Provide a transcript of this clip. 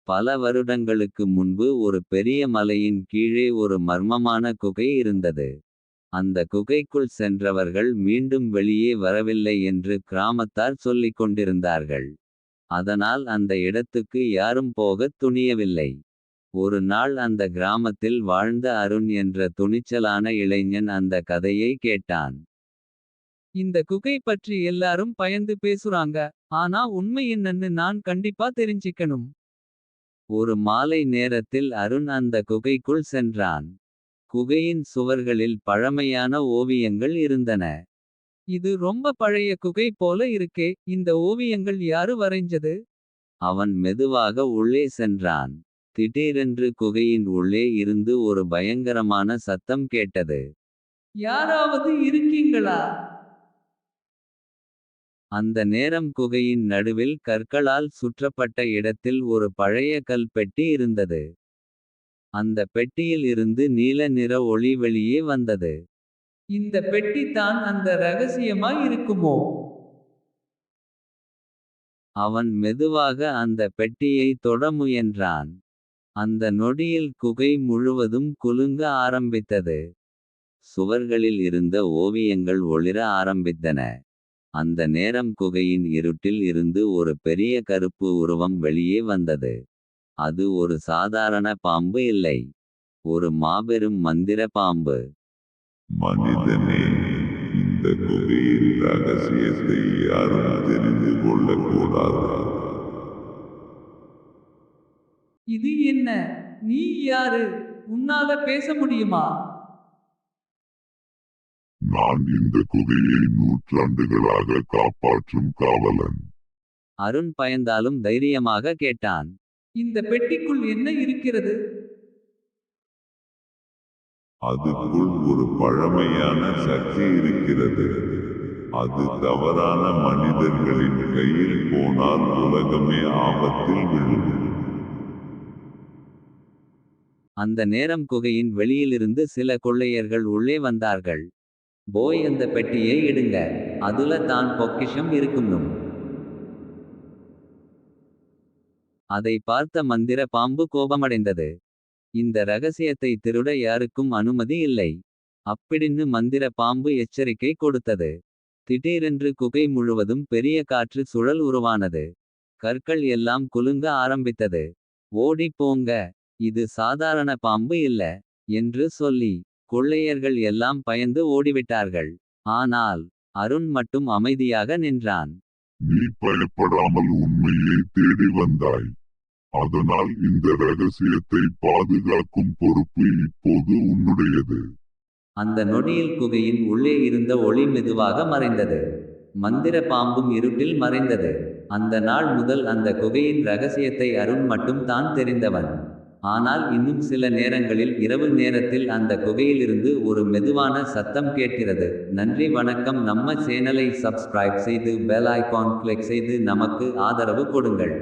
பல வருடங்களுக்கு முன்பு ஒரு பெரிய மலையின் கீழே ஒரு மர்மமான குகை இருந்தது. அந்த குகைக்குள் சென்றவர்கள் மீண்டும் வெளியே வரவில்லை என்று கிராமத்தார் சொல்லிக் கொண்டிருந்தார்கள். அதனால் அந்த இடத்துக்கு யாரும் போகத் துணியவில்லை. ஒரு நாள் அந்த கிராமத்தில் வாழ்ந்த அருண் என்ற துணிச்சலான இளைஞன் அந்த கதையை கேட்டான். இந்த குகை பற்றி எல்லாரும் பயந்து பேசுறாங்க. ஆனா உண்மை என்னன்னு நான் கண்டிப்பா தெரிஞ்சிக்கணும். ஒரு மாலை நேரத்தில் அருண் அந்த குகைக்குள் சென்றான். குகையின் சுவர்களில் பழமையான ஓவியங்கள் இருந்தன. இது ரொம்ப பழைய குகை போல இருக்கே. இந்த ஓவியங்கள் யாரு வரைஞ்சது? அவன் மெதுவாக உள்ளே சென்றான். திடீரென்று குகையின் உள்ளே இருந்து ஒரு பயங்கரமான சத்தம் கேட்டது. யாராவது இருக்கீங்களா? அந்த நேரம் குகையின் நடுவில் கற்களால் சுற்றப்பட்ட இடத்தில் ஒரு பழைய கல் பெட்டி இருந்தது. அந்த பெட்டியில் இருந்து நீல நிற ஒளி வெளியே வந்தது. இந்த பெட்டி தான் அந்த ரகசியமா இருக்குமோ? அவன் மெதுவாக அந்த பெட்டியை தொட முயன்றான். அந்த நொடியில் குகை முழுவதும் குலுங்க ஆரம்பித்தது. சுவர்களில் இருந்த ஓவியங்கள் ஒளிர ஆரம்பித்தன. அந்த நேரம் குகையின் இருட்டில் இருந்து ஒரு பெரிய கருப்பு உருவம் வெளியே வந்தது. அது ஒரு சாதாரண பாம்பு இல்லை. ஒரு மாபெரும் மந்திர பாம்பு. மனிதனே, இந்த குகையின் ரகசியத்தை யாரும் தெரிந்து கொள்ளக்கூடாது. இது என்ன? நீ யாரு? உன்னால பேச முடியுமா? நான் இந்த குகையை நூற்றாண்டுகளாக காப்பாற்றும் காவலன். அருண் பயந்தாலும் தைரியமாக கேட்டான். இந்த பெட்டிக்குள் என்ன இருக்கிறது? அதுக்குள் ஒரு பழமையான சக்தி இருக்கிறது. அது தவறான மனிதர்களின் கையில் போனால் உலகமே ஆபத்தில் விழும். அந்த நேரம் குகையின் வெளியிலிருந்து சில கொள்ளையர்கள் உள்ளே வந்தார்கள். போய் அந்த பெட்டியை எடுங்க. அதுல தான் பொக்கிஷம் இருக்கும்னும். அதை பார்த்த மந்திர பாம்பு கோபமடைந்தது. இந்த ரகசியத்தை திருட யாருக்கும் அனுமதி இல்லை. அப்படின்னு மந்திர பாம்பு எச்சரிக்கை கொடுத்தது. திடீரென்று குகை முழுவதும் பெரிய காற்று சுழல் உருவானது. கற்கள் எல்லாம் குலுங்க ஆரம்பித்தது. ஓடி போங்க, இது சாதாரண பாம்பு இல்ல என்று சொல்லி கொள்ளையர்கள் எல்லாம் பயந்து ஓடிவிட்டார்கள். ஆனால் அருண் மட்டும் அமைதியாக நின்றான். நீ பயப்படாமல் உண்மையை தேடி வந்தாய். அதனால் இந்த ரகசியத்தை பாதுகாக்கும் பொறுப்பு இப்போது உன்னுடையது. அந்த நொடியில் குகையின் உள்ளே இருந்த ஒளி மெதுவாக மறைந்தது. மந்திர பாம்பும் இருட்டில் மறைந்தது. அந்த நாள் முதல் அந்த குகையின் ரகசியத்தை அருண் மட்டும் தான் தெரிந்தவன். ஆனால் இன்னும் சில நேரங்களில் இரவு நேரத்தில் அந்த குகையிலிருந்து ஒரு மெதுவான சத்தம் கேட்கிறது. நன்றி வணக்கம். நம்ம சேனலை சப்ஸ்கிரைப் செய்து பெல் ஐகான் கிளிக் செய்து நமக்கு ஆதரவு கொடுங்கள்.